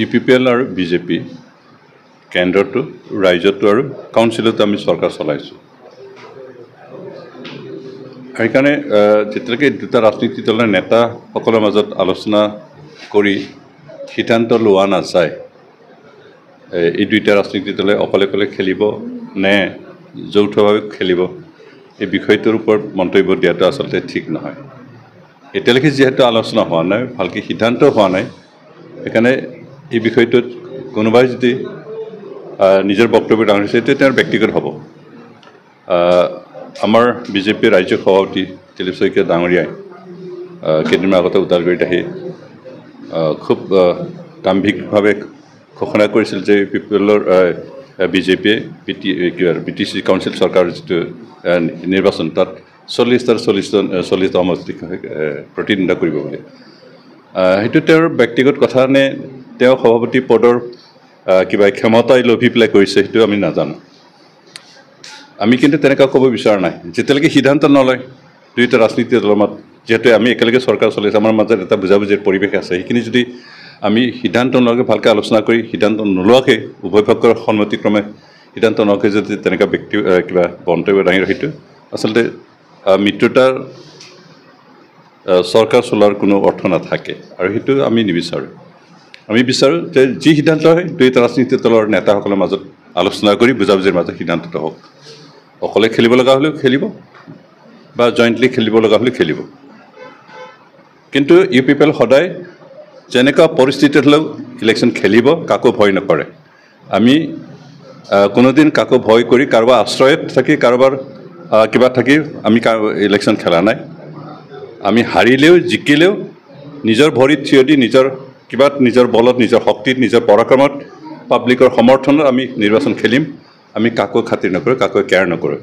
UPPL আৰু BJP কেন্দ্ৰটো ৰাজ্যটো আৰু কাউন্সিলতো আমি চৰকাৰ চলাইছোঁ সেইকাৰণে যেতিয়ালৈকে দুটা ৰাজনীতি দলৰ নেতাসকলৰ মাজত আলোচনা কৰি সিদ্ধান্ত লোৱা নাযায় এই দুইটা ৰাজনীতি দলে অকলে অকলে খেলিব নে যৌথভাৱে খেলিব এই বিষয়টোৰ ওপৰত মন্তব্য দিয়াটো আচলতে ঠিক নহয় এতিয়ালৈকে যিহেতু আলোচনা হোৱা নাই ভালকৈ সিদ্ধান্ত হোৱা নাই সেইকাৰণে এই বিষয়টোত কোনোবাই যদি নিজৰ বক্তব্য ডাঙৰিছে এইটো তেওঁৰ ব্যক্তিগত হ'ব আমাৰ বিজেপিৰ ৰাজ্য সভাপতি দিলীপ শইকীয়া ডাঙৰীয়াই কেইদিনমান আগতে ওদালগুৰিত আহি খুব দাম্ভিকভাৱে ঘোষণা কৰিছিল যে UPPLৰ বিজেপিয়ে BTC কাউন্সিল চৰকাৰৰ যিটো নিৰ্বাচন তাত 40টা সমষ্টিক প্ৰতিদ্বন্দ্বিতা কৰিব বুলি সেইটো তেওঁৰ ব্যক্তিগত কথা নে তেওঁ সভাপতি পদৰ কিবা ক্ষমতাই লভি পেলাই কৰিছে সেইটো আমি নাজানো আমি কিন্তু তেনেকুৱা ক'ব বিচৰা নাই যেতিয়ালৈকে সিদ্ধান্ত নলয় দুইটা ৰাজনীতি দলৰ মাজত যেহেতু আমি একেলগে চৰকাৰ চলাইছোঁ আমাৰ মাজত এটা বুজাবুজিৰ পৰিৱেশ আছে সেইখিনি যদি আমি সিদ্ধান্ত নোলোৱাকৈ ভালকৈ আলোচনা কৰি সিদ্ধান্ত নোলোৱাকৈ উভয় পক্ষৰ সন্মতিক্ৰমে সিদ্ধান্ত নোলোৱাকৈ যদি তেনেকুৱা ব্যক্তি কিবা মন্তব্য দাঙি সেইটো আচলতে মিত্ৰতাৰ চৰকাৰ চলোৱাৰ কোনো অৰ্থ নাথাকে আৰু সেইটো আমি নিবিচাৰোঁ আমি বিচাৰোঁ যে যি সিদ্ধান্ত হয় দুইটা ৰাজনীতি দলৰ নেতাসকলৰ মাজত আলোচনা কৰি বুজাবুজিৰ মাজত সিদ্ধান্তটো হওক অকলে খেলিব লগা হ'লেও খেলিব বা জইণ্টলি খেলিব লগা হ'লেও খেলিব কিন্তু UPPL সদায় যেনেকুৱা পৰিস্থিতিত হ'লেও ইলেকশ্যন খেলিব কাকো ভয় নকৰে আমি কোনোদিন কাকো ভয় কৰি কাৰোবাৰ আশ্ৰয়ত থাকি কাৰোবাৰ কিবা থাকি আমি ইলেকশ্যন খেলা নাই আমি হাৰিলেও জিকিলেও নিজৰ ভৰিত থিয় দি নিজৰ বলত নিজৰ শক্তিত নিজৰ পৰাক্ৰমত পাব্লিকৰ সমৰ্থনত আমি নিৰ্বাচন খেলিম আমি কাকো খাতিৰ নকৰোঁ কাকো কেয়াৰ নকৰোঁ